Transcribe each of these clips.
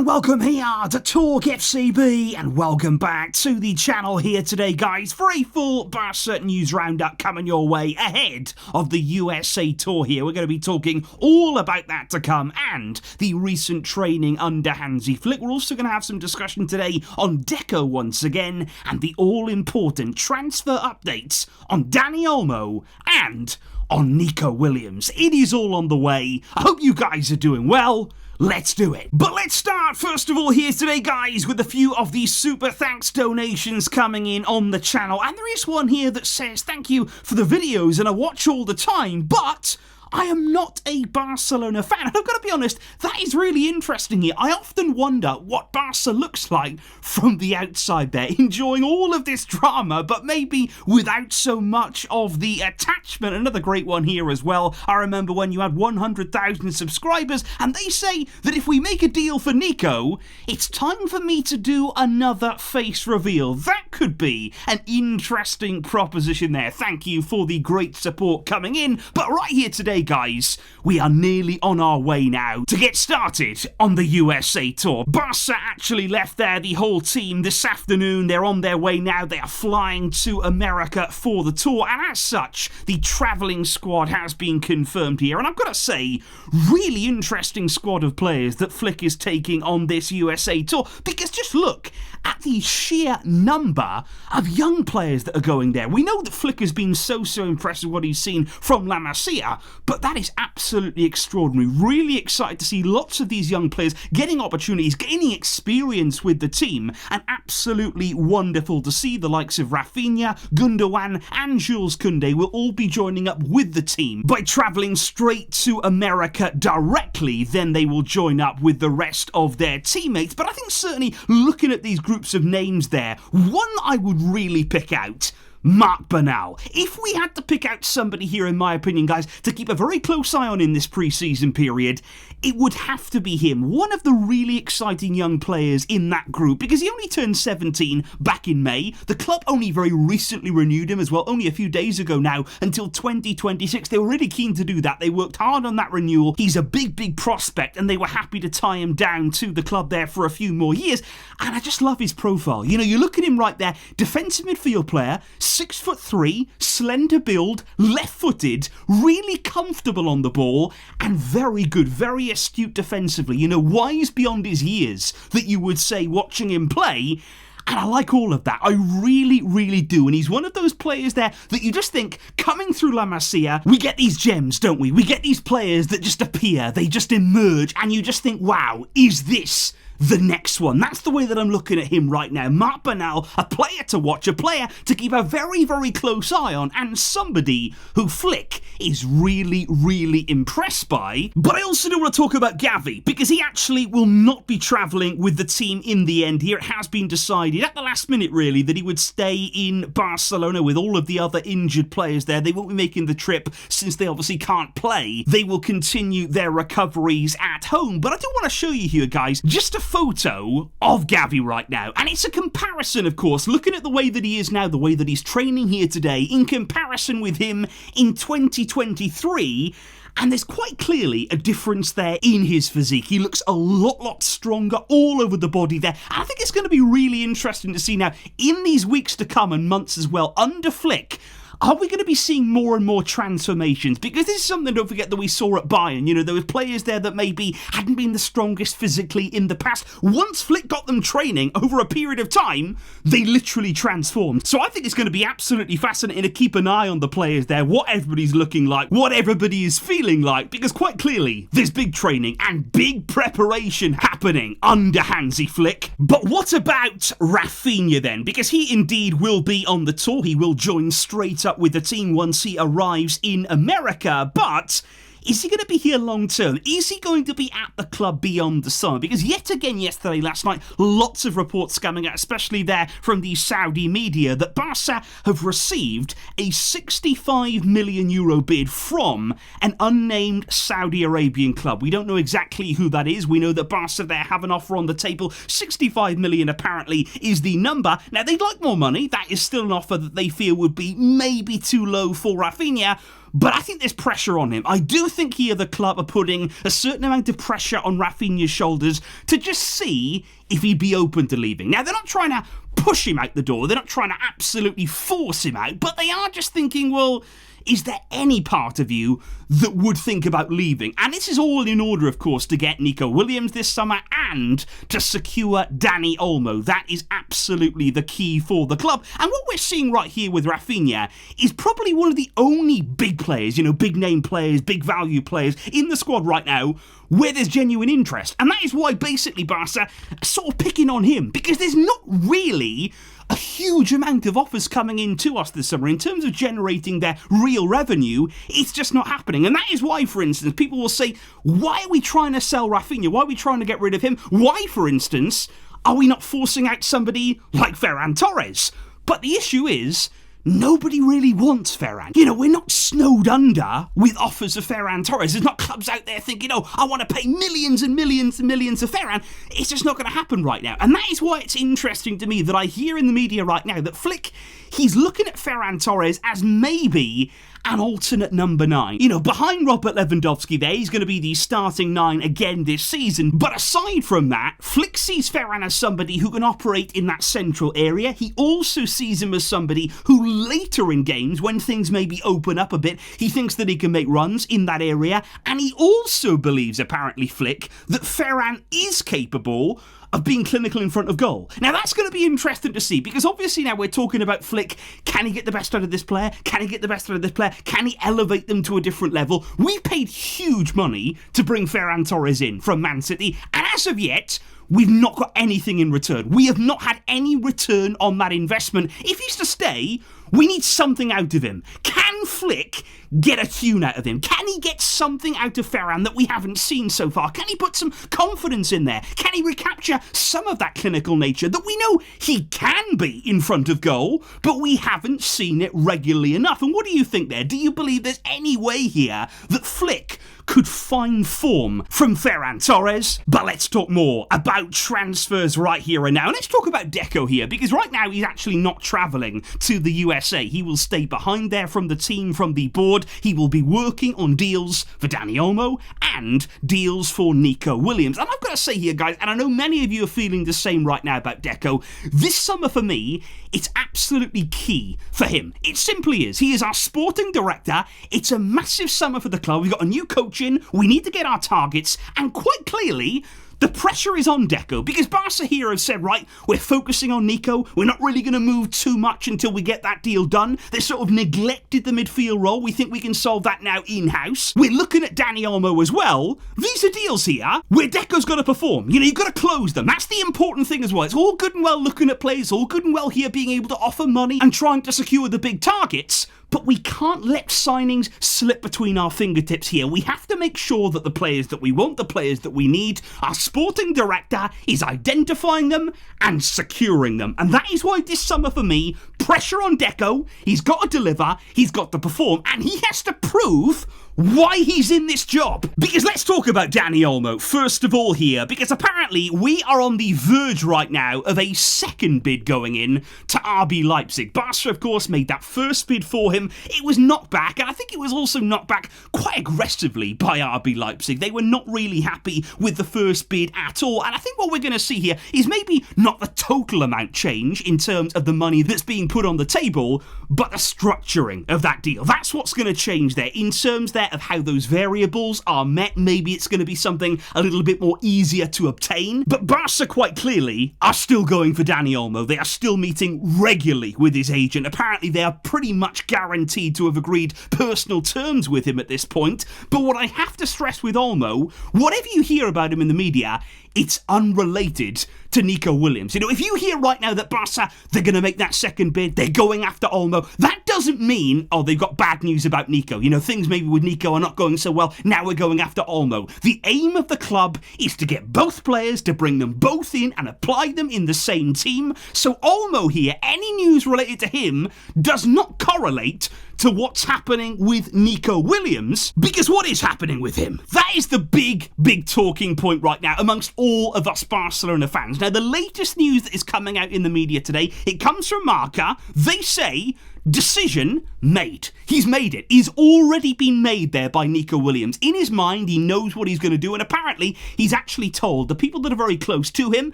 and welcome here to Talk FCB, and welcome back to the channel here today, guys, for a full Barça news roundup coming your way ahead of the USA tour here. We're going to be talking all about that to come and the recent training under Hansi Flick. We're also going to have some discussion today on Deco once again, and the all-important transfer updates on Dani Olmo and on Nico Williams. It is all on the way. I hope you guys are doing well. Let's do it. But let's start first of all here today, guys, with a few of the super thanks donations coming in on the channel. And there is one here that says, thank you for the videos and I watch all the time, but I am not a Barcelona fan. And I've got to be honest, that is really interesting here. I often wonder what Barca looks like from the outside there, enjoying all of this drama, but maybe without so much of the attachment. Another great one here as well. I remember when you had 100,000 subscribers, and they say that if we make a deal for Nico, it's time for me to do another face reveal. That could be an interesting proposition there. Thank you for the great support coming in. But right here today, guys, we are nearly on our way now to get started on the USA tour. Barca actually left there, the whole team, this afternoon. They're on their way now. They are flying to America for the tour, and as such, the travelling squad has been confirmed here. And I've got to say, really interesting squad of players that Flick is taking on this USA tour, because just look at the sheer number of young players that are going there. We know that Flick has been so impressed with what he's seen from La Masia, but that is absolutely extraordinary. Really excited to see lots of these young players getting opportunities, gaining experience with the team, and absolutely wonderful to see the likes of Raphinha, Gundogan and Jules Koundé will all be joining up with the team. By travelling straight to America directly, then they will join up with the rest of their teammates. But I think certainly looking at these groups of names there, one I would really pick out, Marc Bernal. If we had to pick out somebody here, in my opinion, guys, to keep a very close eye on in this pre-season period, it would have to be him. One of the really exciting young players in that group, because he only turned 17 back in May. The club only very recently renewed him as well, only a few days ago now, until 2026. They were really keen to do that. They worked hard on that renewal. He's a big prospect, and they were happy to tie him down to the club there for a few more years. And I just love his profile. You know, you look at him right there, defensive midfield player, 6'3", slender build, left-footed, really comfortable on the ball, and very good, very astute defensively. You know, wise beyond his years, that you would say watching him play. And I like all of that. I really do. And he's one of those players there that you just think, coming through La Masia, we get these gems, don't we? We get these players that just appear, they just emerge, and you just think, wow, is this the next one? That's the way that I'm looking at him right now. Marc Bernal, a player to watch, a player to keep a very close eye on, and somebody who Flick is really impressed by. But I also do want to talk about Gavi, because he actually will not be travelling with the team in the end here. It has been decided at the last minute, really, that he would stay in Barcelona with all of the other injured players there. They won't be making the trip since they obviously can't play. They will continue their recoveries at home. But I do want to show you here, guys, just a photo of Gavi right now, and it's a comparison, of course, looking at the way that he is now, the way that he's training here today, in comparison with him in 2023, and there's quite clearly a difference there in his physique. He looks a lot stronger all over the body there, and I think it's going to be really interesting to see now, in these weeks to come and months as well, under Flick, are we going to be seeing more and more transformations? Because this is something, don't forget, that we saw at Bayern. You know, there were players there that maybe hadn't been the strongest physically in the past. Once Flick got them training over a period of time, they literally transformed. So I think it's going to be absolutely fascinating to keep an eye on the players there, what everybody's looking like, what everybody is feeling like, because quite clearly there's big training and big preparation happening under Hansi Flick. But what about Raphinha then? Because he indeed will be on the tour. He will join straight up with the team once he arrives in America, but is he going to be here long term? Is he going to be at the club beyond the summer? Because yet again yesterday, last night, lots of reports coming out, especially there from the Saudi media, that Barca have received a €65 million bid from an unnamed Saudi Arabian club. We don't know exactly who that is. We know that Barca there have an offer on the table. 65 million apparently is the number. Now, they'd like more money. That is still an offer that they feel would be maybe too low for Raphinha. but I think there's pressure on him. I do think here the club are putting a certain amount of pressure on Raphinha's shoulders to just see if he'd be open to leaving. Now, they're not trying to push him out the door. They're not trying to absolutely force him out, but they are just thinking, well, is there any part of you that would think about leaving? And this is all in order, of course, to get Nico Williams this summer and to secure Dani Olmo. That is absolutely the key for the club. And what we're seeing right here with Raphinha is probably one of the only big players, big name players, big value players in the squad right now where there's genuine interest. And that is why basically Barca are sort of picking on him, because there's not really a huge amount of offers coming in to us this summer in terms of generating their real revenue. It's just not happening. And that is why, for instance, people will say, why are we trying to sell Raphinha? Why are we trying to get rid of him? Why, for instance, are we not forcing out somebody like Fernando Torres? But the issue is, nobody really wants Ferran. We're not snowed under with offers of Ferran Torres. There's not clubs out there thinking, I want to pay millions and millions and millions of Ferran. It's just not going to happen right now. And that is why it's interesting to me that I hear in the media right now that Flick, he's looking at Ferran Torres as maybe an alternate number 9. Behind Robert Lewandowski there, he's going to be the starting 9 again this season. But aside from that, Flick sees Ferran as somebody who can operate in that central area. He also sees him as somebody who later in games, when things maybe open up a bit, he thinks that he can make runs in that area. And he also believes, apparently Flick, that Ferran is capable of being clinical in front of goal. Now that's going to be interesting to see, because obviously now we're talking about Flick. Can he get the best out of this player? Can he get the best out of this player? Can he elevate them to a different level? We paid huge money to bring Ferran Torres in from Man City, and as of yet, we've not got anything in return. We have not had any return on that investment. If he's to stay, we need something out of him. Can Flick get a tune out of him? Can he get something out of Ferran that we haven't seen so far? Can he put some confidence in there? Can he recapture some of that clinical nature that we know he can be in front of goal, but we haven't seen it regularly enough? And what do you think there? Do you believe there's any way here that Flick could find form from Ferran Torres? But let's talk more about transfers right here and now. And let's talk about Deco here, because right now he's actually not travelling to the USA. He will stay behind there from the team, from the board. He will be working on deals for Dani Olmo and deals for Nico Williams. And I've got to say here, guys, and I know many of you are feeling the same right now about Deco, this summer for me, it's absolutely key for him. It simply is. He is our sporting director. It's a massive summer for the club. We've got a new coach in. We need to get our targets. And quite clearly, the pressure is on Deco, because Barca here have said, right, we're focusing on Nico. We're not really going to move too much until we get that deal done. They sort of neglected the midfield role. We think we can solve that now in-house. We're looking at Dani Olmo as well. These are deals here where Deco's got to perform. You've got to close them. That's the important thing as well. It's all good and well looking at players, all good and well here being able to offer money and trying to secure the big targets, but we can't let signings slip between our fingertips here. We have to make sure that the players that we want, the players that we need, our sporting director is identifying them and securing them. And that is why this summer for me, pressure on Deco. He's got to deliver, he's got to perform, and he has to prove why he's in this job. Because let's talk about Dani Olmo first of all here, because apparently we are on the verge right now of a second bid going in to RB Leipzig. Barca, of course, made that first bid for him. It was knocked back, and I think it was also knocked back quite aggressively by RB Leipzig. They were not really happy with the first bid at all, and I think what we're going to see here is maybe not the total amount change in terms of the money that's being put on the table, but the structuring of that deal. That's what's going to change there in terms there of how those variables are met. Maybe it's going to be something a little bit more easier to obtain. But Barca quite clearly are still going for Dani Olmo. They are still meeting regularly with his agent. Apparently they are pretty much guaranteed to have agreed personal terms with him at this point. But what I have to stress with Olmo, whatever you hear about him in the media, it's unrelated to Nico Williams. If you hear right now that Barca, they're going to make that second bid, they're going after Olmo, that doesn't mean, they've got bad news about Nico. Things maybe with Nico are not going so well, now we're going after Olmo. The aim of the club is to get both players, to bring them both in and apply them in the same team. So Olmo here, any news related to him does not correlate to what's happening with Nico Williams, because what is happening with him? That is the big talking point right now amongst all of us Barcelona fans. Now, the latest news that is coming out in the media today, it comes from Marca. They say, decision made. He's made it. He's already been made there by Nico Williams. In his mind, he knows what he's going to do, and apparently, he's actually told the people that are very close to him,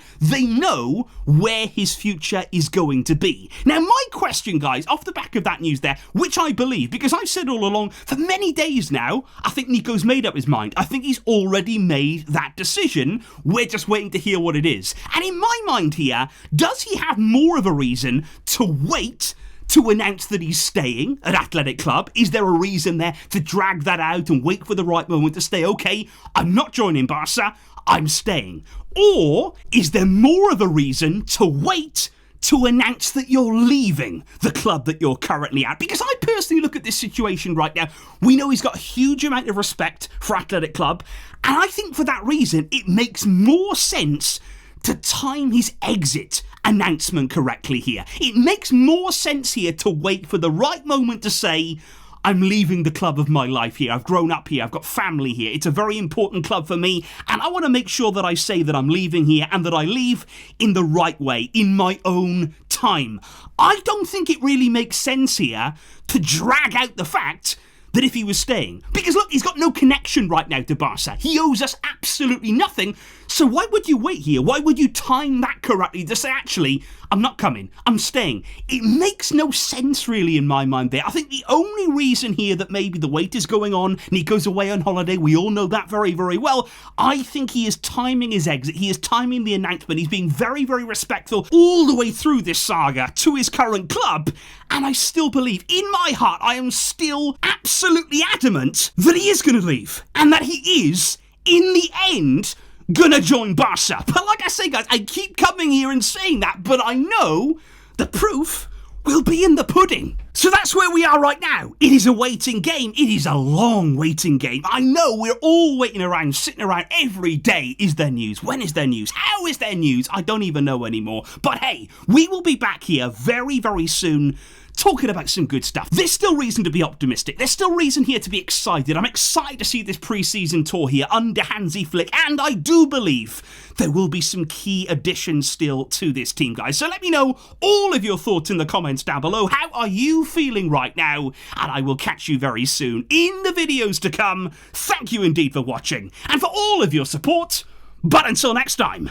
they know where his future is going to be. Now, my question, guys, off the back of that news there, which I believe, because I've said all along, for many days now, I think Nico's made up his mind. I think he's already made that decision. We're just waiting to hear what it is. And in my mind here, does he have more of a reason to wait to announce that he's staying at Athletic Club? Is there a reason there to drag that out and wait for the right moment to stay? Okay, I'm not joining Barca, I'm staying. Or is there more of a reason to wait to announce that you're leaving the club that you're currently at? Because I personally look at this situation right now. We know he's got a huge amount of respect for Athletic Club, and I think for that reason, it makes more sense to time his exit announcement correctly here. It makes more sense here to wait for the right moment to say, I'm leaving the club of my life here. I've grown up here. I've got family here. It's a very important club for me, and I want to make sure that I say that I'm leaving here and that I leave in the right way, in my own time. I don't think it really makes sense here to drag out the fact that if he was staying. Because look, he's got no connection right now to Barca. He owes us absolutely nothing. So why would you wait here? Why would you time that correctly to say, actually, I'm not coming, I'm staying? It makes no sense really in my mind there. I think the only reason here that maybe the wait is going on, Nico's away on holiday, we all know that very, very well. I think he is timing his exit. He is timing the announcement. He's being very, very respectful all the way through this saga to his current club. And I still believe, in my heart, I am still absolutely adamant that he is going to leave. And that he is, in the end, gonna join Barca. But like I say, guys, I keep coming here and saying that, but I know the proof will be in the pudding. So that's where we are right now. It is a waiting game. It is a long waiting game. I know we're all waiting around, sitting around every day. Is there news? When is there news? How is there news? I don't even know anymore. But hey, we will be back here very, very soon, talking about some good stuff. There's still reason to be optimistic. There's still reason here to be excited. I'm excited to see this pre-season tour here under Hansi Flick, and I do believe there will be some key additions still to this team, guys. So let me know all of your thoughts in the comments down below. How are you feeling right now? And I will catch you very soon in the videos to come. Thank you indeed for watching and for all of your support. But until next time,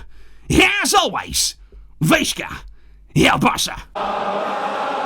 as always, Vejska, El Barça.